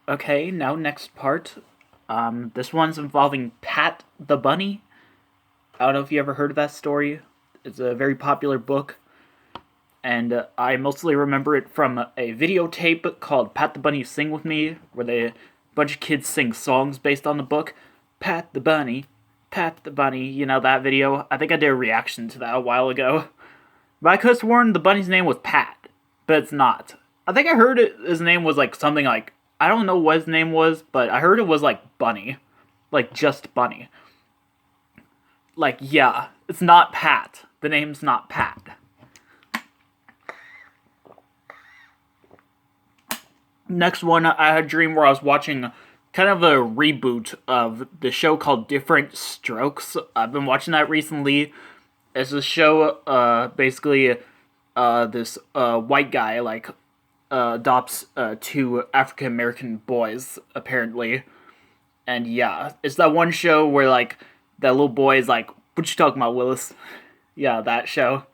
Okay, now next part. This one's involving Pat the Bunny. I don't know if you ever heard of that story. It's a very popular book, and I mostly remember it from a videotape called Pat the Bunny Sing With Me, where a bunch of kids sing songs based on the book. Pat the Bunny, Pat the Bunny, you know that video? I think I did a reaction to that a while ago. But I could have sworn the bunny's name was Pat, but it's not. I think I heard his name was like something like, I don't know what his name was, but I heard it was like Bunny. Like just Bunny. Like, yeah, it's not Pat. The name's not Pat. Next one, I had a dream where I was watching kind of a reboot of the show called Different Strokes. I've been watching that recently. It's a show, basically, this white guy, like, adopts two African American boys, apparently. And yeah, it's that one show where, like, that little boy is like, what you talking about, Willis? Yeah, that show.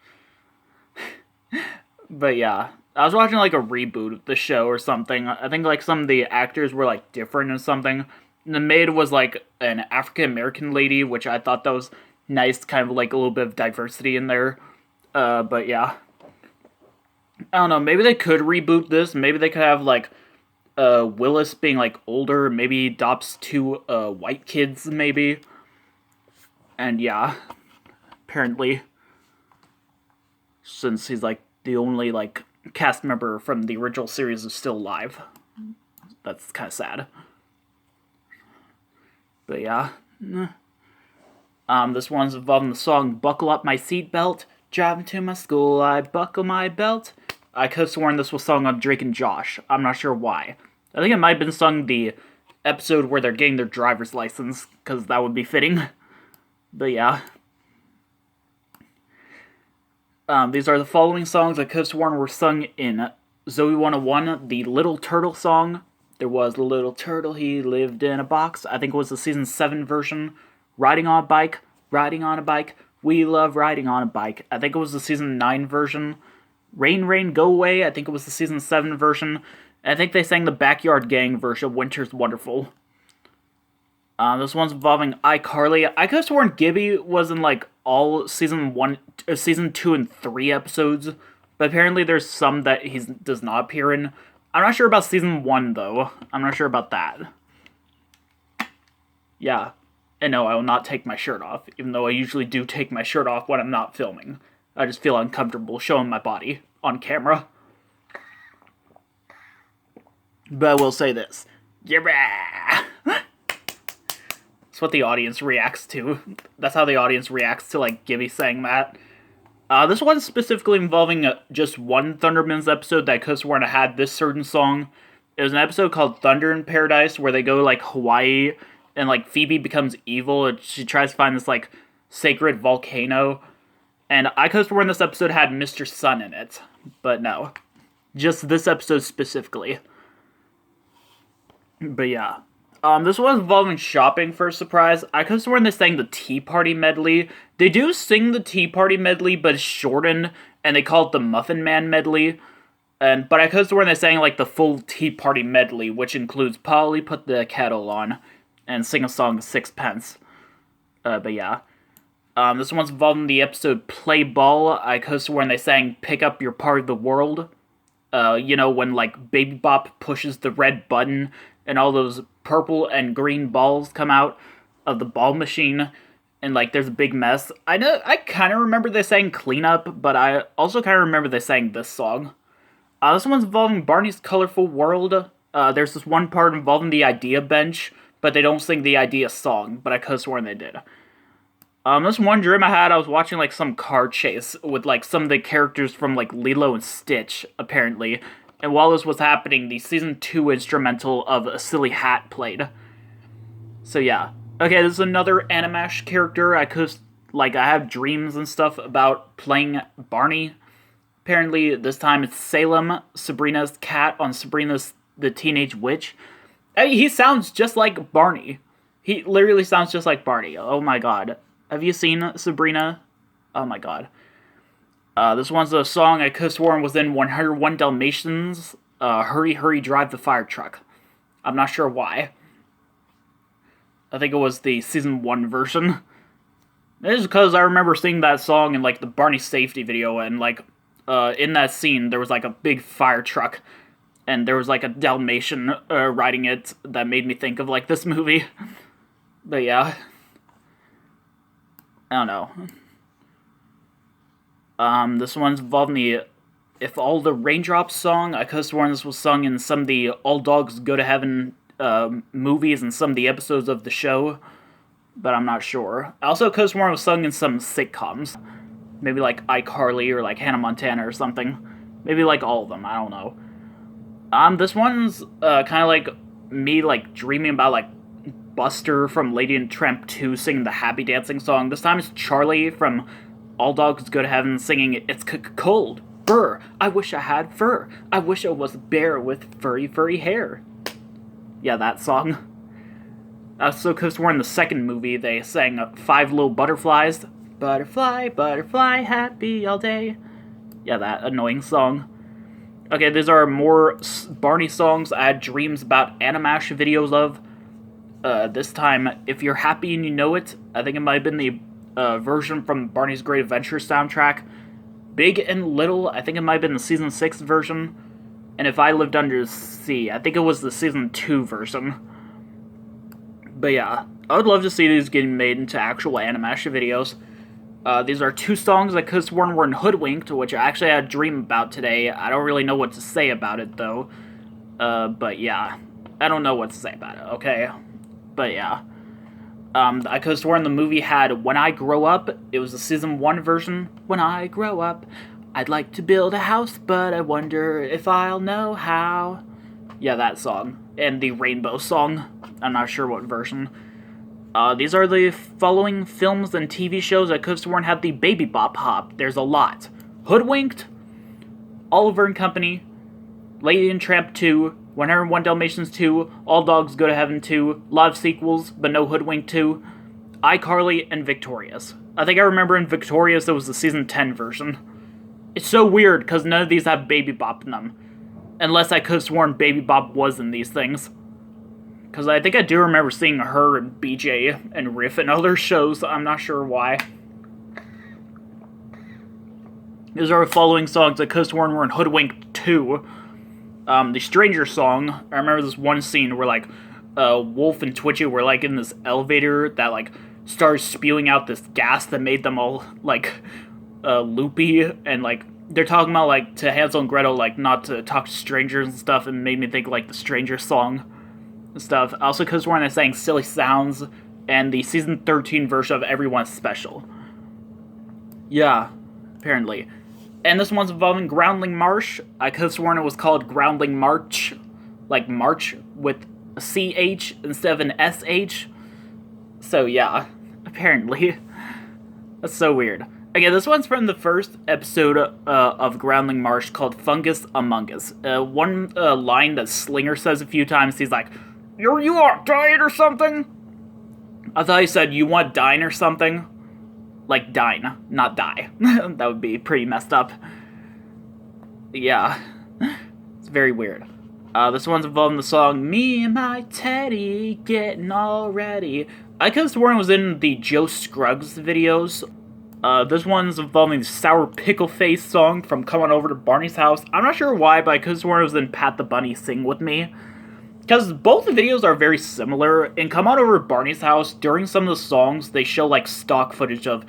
But yeah, I was watching like a reboot of the show or something. I think like some of the actors were like different or something. And the maid was like an African American lady, which I thought that was nice, kind of like a little bit of diversity in there. But yeah, I don't know. Maybe they could reboot this. Maybe they could have like Willis being like older. Maybe he adopts two white kids. Maybe. And yeah, apparently, since he's like the only like cast member from the original series is still alive. That's kind of sad. But yeah. This one's involving the song Buckle Up My Seatbelt. Driving to my school, I buckle my belt. I could have sworn this was sung on Drake and Josh. I'm not sure why. I think it might have been sung the episode where they're getting their driver's license, because that would be fitting. But yeah. These are the following songs I could have sworn were sung in Zoe 101, the Little Turtle song. There was a little turtle, he lived in a box. I think it was the season 7 version. Riding on a bike, riding on a bike. We love riding on a bike. I think it was the season 9 version. Rain, Rain, Go Away. I think it was the season 7 version. I think they sang the Backyard Gang version of Winter's Wonderful. This one's involving iCarly. I could have sworn Gibby was in like all season 2 and 3 episodes, but apparently there's some that he does not appear in. I'm not sure about season 1 though. I'm not sure about that. Yeah, and no, I will not take my shirt off, even though I usually do take my shirt off when I'm not filming. I just feel uncomfortable showing my body on camera. But I will say this. Yeah. That's what the audience reacts to. That's how the audience reacts to, like, Gibby saying that. This one's specifically involving just one Thundermans episode that I could have sworn had this certain song. It was an episode called Thunder in Paradise where they go to, like, Hawaii and, like, Phoebe becomes evil and she tries to find this, like, sacred volcano. And I could have sworn this episode had Mr. Sun in it. But no. Just this episode specifically. But yeah. This was involving shopping for a surprise. I could have sworn they sang the Tea Party medley. They do sing the Tea Party medley, but it's shortened, and they call it the Muffin Man medley. But I could have sworn they sang like the full Tea Party medley, which includes Polly Put the Kettle On, and sing a song Sixpence. But yeah. This one's involving the episode Play Ball. I could have sworn they sang Pick Up Your Part of the World. You know, when like Baby Bop pushes the red button and all those purple and green balls come out of the ball machine and like there's a big mess. I kind of remember they sang Cleanup, but I also kind of remember they sang this song. This one's involving Barney's Colorful World. There's this one part involving the Idea Bench, but they don't sing the Idea song, but I could have sworn they did. This one dream I had, I was watching like some car chase with like some of the characters from like Lilo and Stitch, apparently. And while this was happening, the season 2 instrumental of A Silly Hat played. So yeah. Okay, this is another Animash character. I have dreams and stuff about playing Barney. Apparently, this time it's Salem, Sabrina's cat on Sabrina's the Teenage Witch. He sounds just like Barney. He literally sounds just like Barney. Oh my god. Have you seen Sabrina? Oh my god. This one's a song I could have sworn was in 101 Dalmatians. Hurry, Hurry, Drive the Fire Truck. I'm not sure why. I think it was the season 1 version. It is because I remember seeing that song in like the Barney Safety video, and like in that scene there was like a big fire truck, and there was like a Dalmatian riding it that made me think of like this movie. But yeah, I don't know. This one's involving the "If All the Raindrops" song. I could have sworn this was sung in some of the All Dogs Go to Heaven movies and some of the episodes of the show, but I'm not sure. I also could have sworn it was sung in some sitcoms. Maybe like iCarly or like Hannah Montana or something. Maybe like all of them, I don't know. This one's kind of like me like dreaming about like Buster from Lady and Tramp 2 singing the Happy Dancing song. This time it's Charlie from All Dogs Go to Heaven singing "It's cold. Fur. I wish I had fur. I wish I was a bear with furry, furry hair." Yeah, that song. So, because we're in the second movie, they sang "Five Little Butterflies." Butterfly, butterfly, happy all day. Yeah, that annoying song. Okay, these are more Barney songs I had dreams about Animash videos of. This time, "If You're Happy and You Know It," I think it might have been the version from Barney's Great Adventure soundtrack. "Big and Little," I think it might have been the season 6 version. And "If I Lived Under the Sea," I think it was the season 2 version. But yeah, I would love to see these getting made into actual Animash videos. These are 2 songs I could have sworn were in Hoodwinked, which I actually had a dream about today. I don't really know what to say about it, though. But yeah, I don't know what to say about it, okay? But yeah. I could have sworn the movie had "When I Grow Up." It was the season 1 version. "When I grow up, I'd like to build a house, but I wonder if I'll know how." Yeah, that song. And the Rainbow song. I'm not sure what version. These are the following films and TV shows I could have sworn had the Baby Bop hop. There's a lot. Hoodwinked, Oliver and Company, Lady and Tramp 2, 101 Dalmatians 2, All Dogs Go to Heaven 2, a lot of sequels, but no Hoodwinked 2, iCarly, and Victorious. I think I remember in Victorious it was the season 10 version. It's so weird, because none of these have Baby Bop in them. Unless I could have sworn Baby Bop was in these things. Because I think I do remember seeing her and BJ and Riff in other shows. I'm not sure why. These are the following songs I could have sworn were in Hoodwinked 2. The Stranger song. I remember this one scene where, like, Wolf and Twitchy were, like, in this elevator that, like, started spewing out this gas that made them all, like, loopy. And, like, they're talking about, like, to Hansel and Gretel, like, not to talk to strangers and stuff, and made me think, like, the Stranger song and stuff. Also, because when I sang Silly Sounds and the season 13 version of Everyone's Special. Yeah, apparently. And this one's involving Groundling Marsh. I could have sworn it was called Groundling March. Like March with a CH instead of an SH. So yeah, apparently. That's so weird. Okay, this one's from the first episode of Groundling Marsh called Fungus Among Us. One line that Slinger says a few times, he's like, You want dying or something?" I thought he said, "You want dying or something?" Like dine, not die. That would be pretty messed up. Yeah. It's very weird. This one's involving the song "Me and My Teddy Getting All Ready." I could have sworn it was in the Joe Scruggs videos. This one's involving the Sour Pickle Face song from "Come On Over to Barney's House." I'm not sure why, but I could have sworn it was in "Pat the Bunny Sing With Me." Because both the videos are very similar. In "Come On Over to Barney's House," during some of the songs, they show, like, stock footage of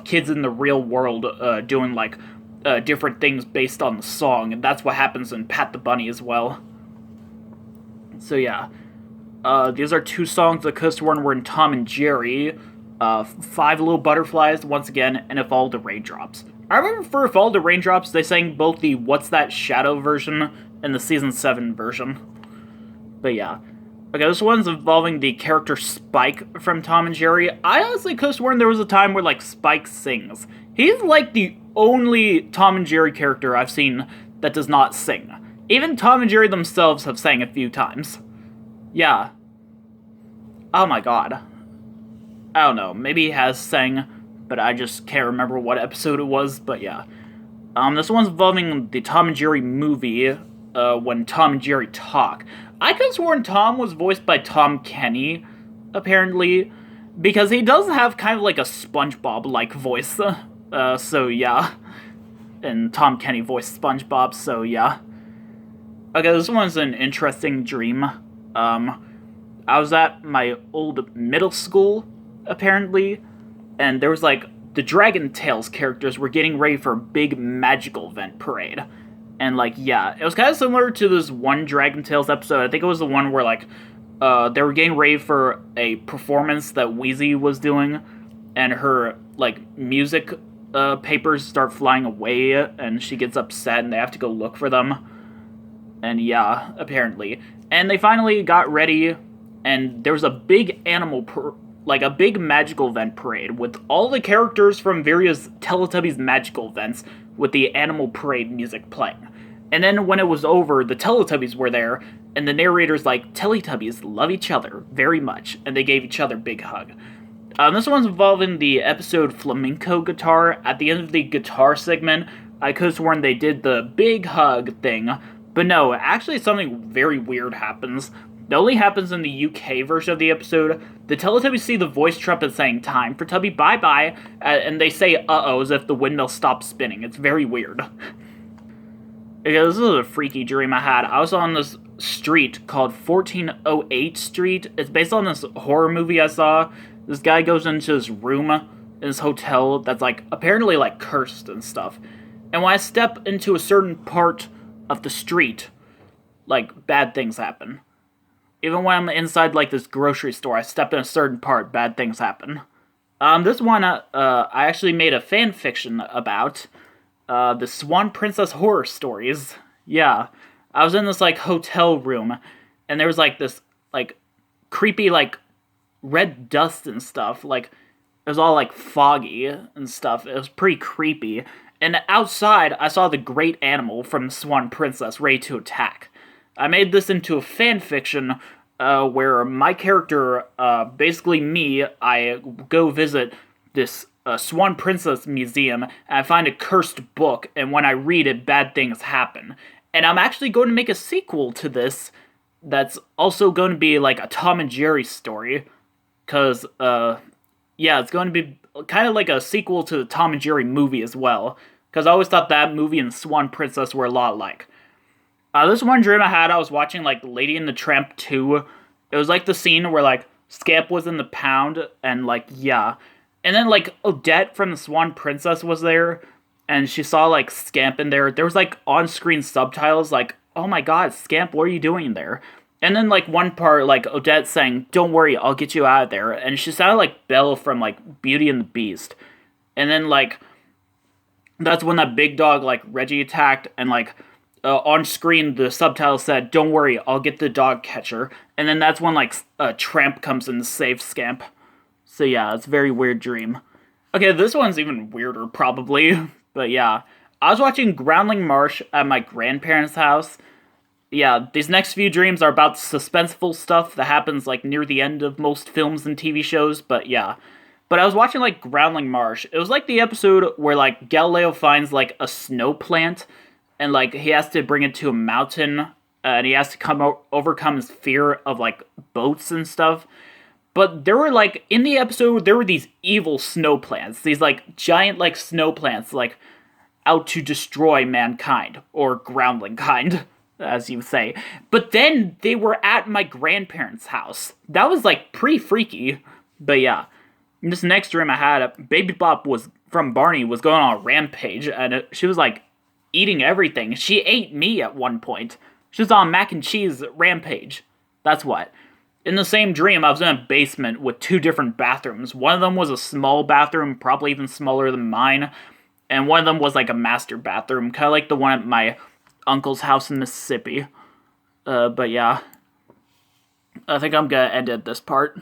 kids in the real world doing, like, different things based on the song. And that's what happens in "Pat the Bunny" as well. So, yeah. These are 2 songs that could have sworn were in Tom and Jerry. "Five Little Butterflies," once again, and "If All the Raindrops." I remember for "If All the Raindrops," they sang both the "What's That Shadow" version and the season 7 version. But yeah. Okay, this one's involving the character Spike from Tom and Jerry. I honestly could have sworn there was a time where, like, Spike sings. He's, like, the only Tom and Jerry character I've seen that does not sing. Even Tom and Jerry themselves have sang a few times. Yeah. Oh my god. I don't know, maybe he has sang, but I just can't remember what episode it was, but yeah. This one's involving the Tom and Jerry movie. when Tom and Jerry talk. I could have sworn Tom was voiced by Tom Kenny, apparently, because he does have kind of like a SpongeBob-like voice. So yeah. And Tom Kenny voiced SpongeBob, so yeah. Okay, this one's an interesting dream. I was at my old middle school, apparently, and there was like the Dragon Tales characters were getting ready for a big magical event parade. And like, yeah, it was kind of similar to this one Dragon Tales episode. I think it was the one where like they were getting ready for a performance that Wheezy was doing, and her like music papers start flying away, and she gets upset, and they have to go look for them. And yeah, apparently, and they finally got ready, and there was a big a big magical event parade with all the characters from various Teletubbies magical events with the Animal Parade music playing. And then when it was over, the Teletubbies were there, and the narrator's like, Teletubbies love each other very much, and they gave each other a big hug. This one's involving the episode Flamenco Guitar. At the end of the guitar segment, I could have sworn they did the big hug thing, but no, actually something very weird happens. It only happens in the UK version of the episode. The Teletubbies see the voice trumpet saying, time for Tubby bye-bye, and they say uh-oh as if the windmill stops spinning. It's very weird. Okay, this is a freaky dream I had. I was on this street called 1408 Street. It's based on this horror movie I saw. This guy goes into his room in his hotel that's like apparently like cursed and stuff. And when I step into a certain part of the street, like bad things happen. Even when I'm inside like this grocery store, I step in a certain part, bad things happen. This one I actually made a fan fiction about. The Swan Princess horror stories. Yeah. I was in this like hotel room, and there was like this like creepy like red dust and stuff. Like it was all like foggy and stuff. It was pretty creepy. And outside, I saw the great animal from Swan Princess ready to attack. I made this into a fan fiction where my character, basically me, I go visit this Swan Princess Museum, and I find a cursed book, and when I read it, bad things happen. And I'm actually going to make a sequel to this that's also going to be like a Tom and Jerry story, because, yeah, it's going to be kind of like a sequel to the Tom and Jerry movie as well, because I always thought that movie and Swan Princess were a lot alike. This one dream I had, I was watching, like, Lady and the Tramp 2. It was, like, the scene where, like, Scamp was in the pound, and, like, yeah. And then, like, Odette from the Swan Princess was there, and she saw, like, Scamp in there. There was, like, on-screen subtitles, like, oh my god, Scamp, what are you doing there? And then, like, one part, like, Odette saying, don't worry, I'll get you out of there. And she sounded like Belle from, like, Beauty and the Beast. And then, like, that's when that big dog, like, Reggie attacked, and, like, on screen, the subtitle said, don't worry, I'll get the dog catcher. And then that's when, like, Tramp comes in to save Scamp. So yeah, it's a very weird dream. Okay, this one's even weirder, probably. But yeah, I was watching Groundling Marsh at my grandparents' house. Yeah, these next few dreams are about suspenseful stuff that happens, like, near the end of most films and TV shows, but yeah. But I was watching, like, Groundling Marsh. It was like the episode where, like, Galileo finds, like, a snow plant, and, like, he has to bring it to a mountain, and he has to overcome his fear of, like, boats and stuff. But there were, like, in the episode, there were these evil snow plants. These, like, giant, like, snow plants, like, out to destroy mankind. Or groundling kind, as you say. But then they were at my grandparents' house. That was, like, pretty freaky. But yeah. In this next dream I had, Baby Bop was, from Barney, was going on a rampage. And she was, like, eating everything. She ate me at one point. She was on mac and cheese rampage. That's what. In the same dream, I was in a basement with two different bathrooms. One of them was a small bathroom, probably even smaller than mine. And one of them was like a master bathroom, kind of like the one at my uncle's house in Mississippi. But yeah. I think I'm gonna end at this part.